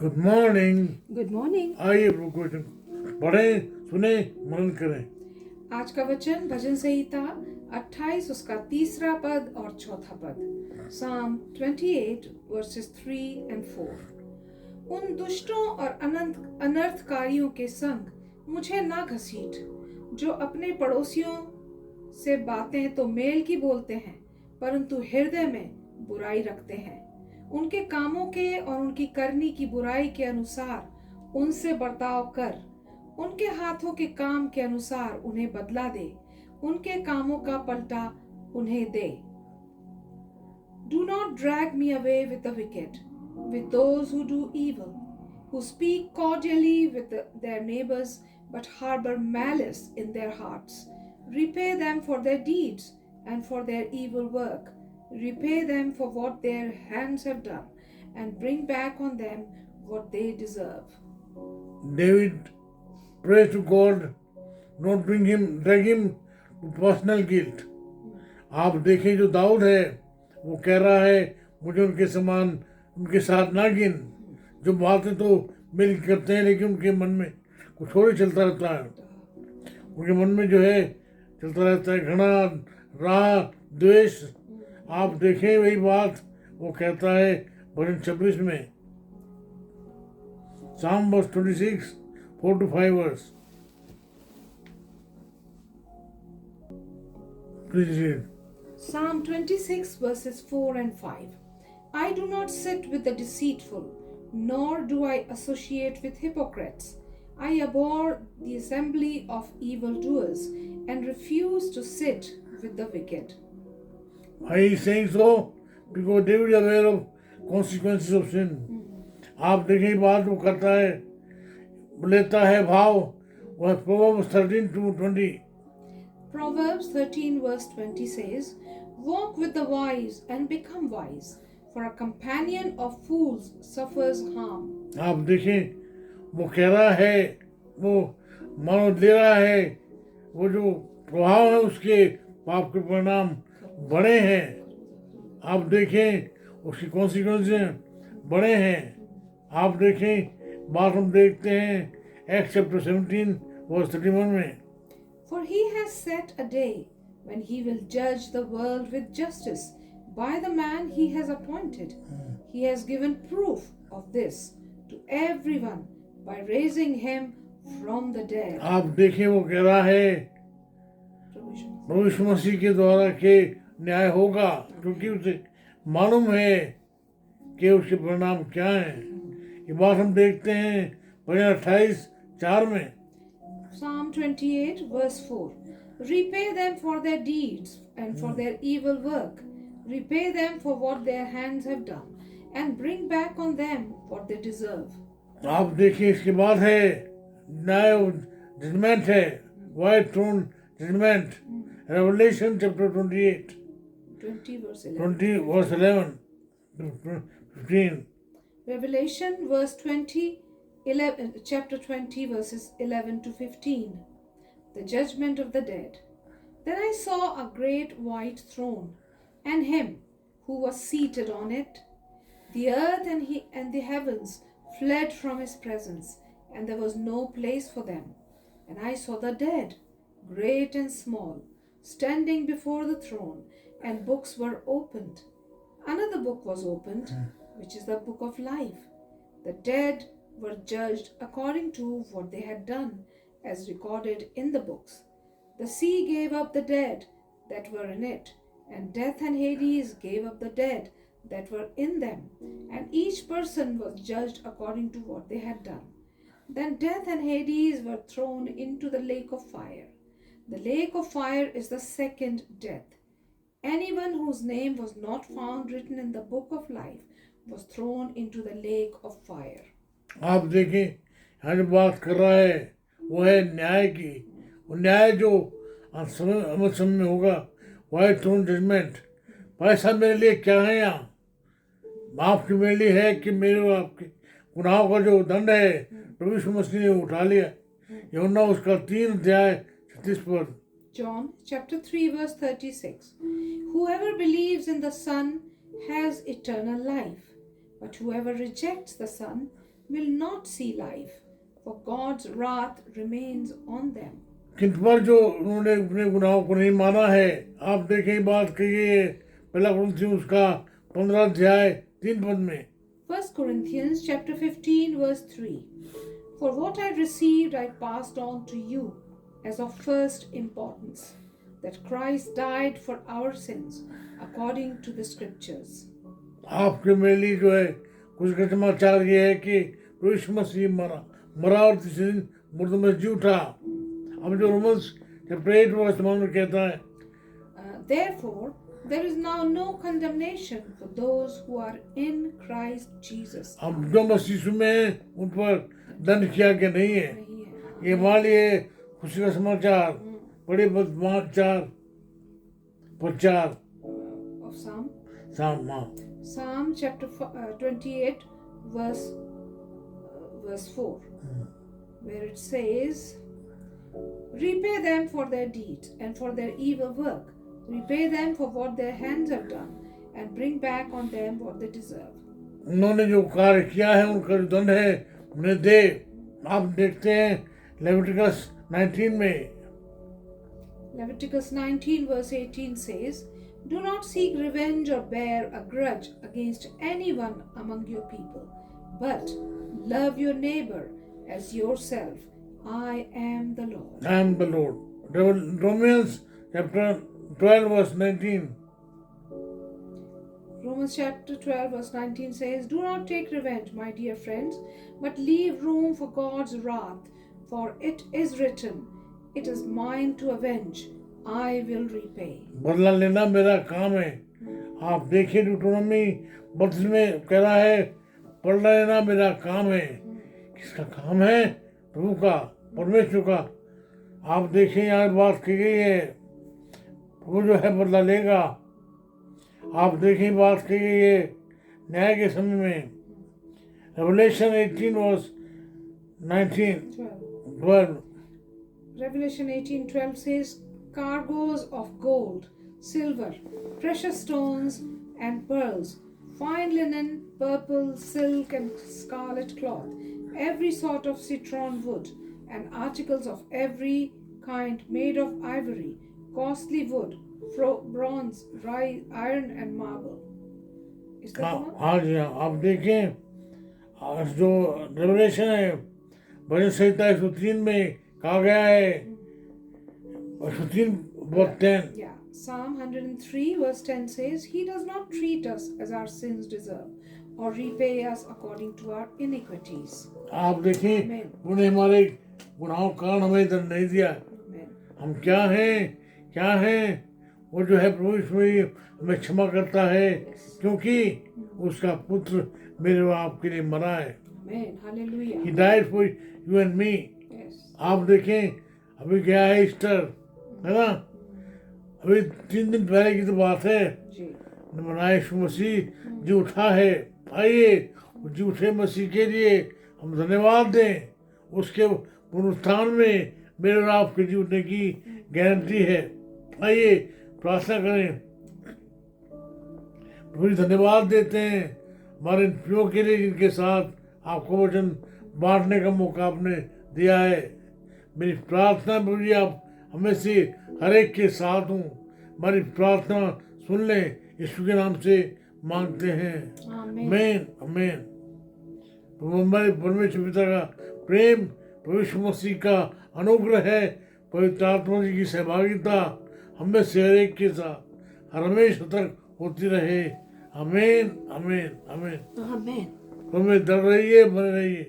Good morning. Good morning. आइए question पढ़ें, सुने, मनन करें। आज का वचन भजन संहिता 28 उसका 3रा पद और 4था पद। Psalm 28 verses 3 and 4। उन दुष्टों और अनर्थकारियों के संग मुझे ना घसीट, जो अपने पड़ोसियों से बातें तो मेल की बोलते हैं, परंतु हृदय में बुराई रखते हैं। उनके कामों के और उनकी करनी की बुराई के अनुसार उनसे बर्ताव कर, उनके हाथों के काम के अनुसार उन्हें बदला दे, उनके कामों का पलटा उन्हें दे। Do not drag me away with the wicked, with those who do evil, who speak cordially with their neighbors, but harbor malice in their hearts. Repay them for their deeds and for their evil work. Repay them for what their hands have done, and bring back on them what they deserve. David prays to God, not drag him to personal guilt. आप देखें जो दाऊद है वो कह रहा है मुझे उनके समान उनके साथ ना गिन, जो बातें तो मिल करते हैं लेकिन उनके मन में कुछ और ही चलता रहता है। उनके मन में जो है चलता रहता है घृणा, राग, द्वेष। आप देखें वही बात वो कहता है भजन 26 में, Psalm verse 26, 4 to 5 verse. Please read. Psalm 26 verses 4 and 5. I do not sit with the deceitful, nor do I associate with hypocrites. I abhor the assembly of evildoers and refuse to sit with the wicked. Why he is saying so? Because David is aware of consequences of sin. आप देखें बात वो करता है, लेता है भाव। वह Proverbs 13 to 20. Proverbs 13 verse 20 says, Walk with the wise and become wise, for a companion of fools suffers harm. आप देखें वो कह रहा है, वो मानो दे रहा है, वो जो प्रभाव है उसके पाप के परिणाम बड़े हैं। आप देखें उसकी कॉन्सिक्वेंसेस बड़े हैं। आप देखें बात हम देखते हैं Acts chapter 17 verse 31 में, For he has set a day when he will judge the world with justice by the man he has appointed. He has given proof of this to everyone by raising him from the dead. आप देखें वो कह रहा है प्रभु यीशु मसीह के द्वारा के न्याय होगा, क्योंकि उसे मालूम है कि उसके परिणाम क्या हैं। ये बात हम देखते हैं भजन 28:4 में। Psalm 28 verse 4. Repay them for their deeds and for their evil work. Repay them for what their hands have done, and bring back on them what they deserve. आप देखिए इसके बाद है न्याय, जजमेंट है, white throne judgement. Revelation chapter 28 20 verse 11. 20 verse 11 to 15. Revelation verse 20, 11, chapter 20 verses 11 to 15. The judgment of the dead. Then I saw a great white throne, and him who was seated on it. The earth and the heavens fled from his presence, and there was no place for them. And I saw the dead, great and small, standing before the throne, and books were opened. Another book was opened, which is the book of life. The dead were judged according to what they had done, as recorded in the books. The sea gave up the dead that were in it, and death and Hades gave up the dead that were in them, and each person was judged according to what they had done. Then death and Hades were thrown into the lake of fire. The lake of fire is the second death. Anyone whose name was not found written in the book of life was thrown into the lake of fire. आप देखें यहाँ जो बात कर रहा है वो है न्याय की। वो न्याय जो अमल समय में होगा, वाइट थ्रोन जजमेंट। पैसा मेरे लिए क्या है यहाँ? माफ की मेरे लिए है कि मेरे और आपके गुनाहों का जो दंड है प्रभु यीशु मसीह ने उठा लिया। यूहन्ना उसका 3:36 पद। John chapter 3 verse 36. Whoever believes in the Son has eternal life, but whoever rejects the Son will not see life, for God's wrath remains on them. किन पर जो उन्होंने अपने गुनाहों को नहीं माना है। आप देखें बात कही है पहला कुरिन्थियों उसका 15 अध्याय 3 पद में। 1 Corinthians chapter 15 verse 3. For what I received I passed on to you as of first importance, that Christ died for our sins according to the scriptures. आपके मेरे लिए जो है कुछ का समाचार ये है कि यीशु मसीह मरा और तीसरे दिन मुर्दों में जी उठा। अब जो रोमन्स चैप्टर 8 वर्स 1 में कहता है, Therefore there is now no condemnation for those who are in Christ Jesus. अब जो मसीह में हैं, उन पर दंड किया गया नहीं है। नहीं है। ये मान लिए खुशी का समाचार बड़े बदमाश 4 Of Psalm. हाँ Psalm chapter 28 verse 4, where it says, repay them for their deeds and for their evil work. Repay them for what their hands have done, and bring back on them what they deserve. उन्होंने जो कार्य किया है उनका जो दंड है उन्हें दे। आप देखते हैं लेविटिकस 19 में। Leviticus 19 verse 18 says, do not seek revenge or bear a grudge against anyone among your people, but love your neighbor as yourself. I am the Lord. I am the Lord. Romans chapter 12 verse 19. Romans chapter 12 verse 19 says, do not take revenge, my dear friends, but leave room for God's wrath, for it is written, it is mine to avenge, I will repay. बदला लेना मेरा काम है। आप देखिए ड्यूटोनॉमी 32 में कह रहा है बदला लेना मेरा काम है। किसका काम है? प्रभु का, परमेश्वर का। आप देखिए यहाँ बात की गई है वो जो है बदला लेगा। आप देखिए बात की गई है न्याय के समय में। Revelation 18 verse 12. Revelation 18:12 says, cargoes of gold, silver, precious stones and pearls, fine linen, purple, silk and scarlet cloth, every sort of citron wood, and articles of every kind made of ivory, costly wood, bronze, iron and marble. Is that the one? हाँ जी हाँ। आप देखें जो revelation है भजन संहिता 103 में कहा गया है 103:10. Yeah. Psalm 103 verse 10 says, he does not treat us as our sins deserve, or repay us according to our iniquities. आप देखें Amen. उन्हें हमारे गुनाहों के कारण हमें दंड नहीं दिया। Amen. हम क्या हैं वो जो है प्रभु ईश्वर हमें क्षमा करता है क्योंकि उसका पुत्र मेरे और आपके लिए मरा है। Amen. Hallelujah. He died for you and me. Yes. आप देखें अभी क्या है ईस्टर है ना, अभी 3 दिन पहले की तो बात है। जी. मना यीशु मसीह जी उठा है। आइए जी उठे मसीह के लिए हम धन्यवाद दें। उसके पुनरुत्थान में मेरे और आपके जी उठने की गारंटी है। आइए प्रार्थना करें। पूरी धन्यवाद देते हैं हमारे प्रियों के लिए जिनके साथ आपको वचन बांटने का मौका आपने दिया है। मेरी प्रार्थना प्रभु जी आप हमें से हर एक के साथ हूँ। हमारी प्रार्थना सुन लें, यीशु के नाम से मांगते हैं। आमीन आमीन। प्रभु हमारे परमेश्वर पिता का प्रेम, प्रभु यीशु मसीह का अनुग्रह है, पवित्र आत्मा जी की सहभागिता हमें से हर एक के साथ हमेशा तक होती रहे। आमीन आमीन आमीन। Amen. हमें डर रहिए, बने रहिए।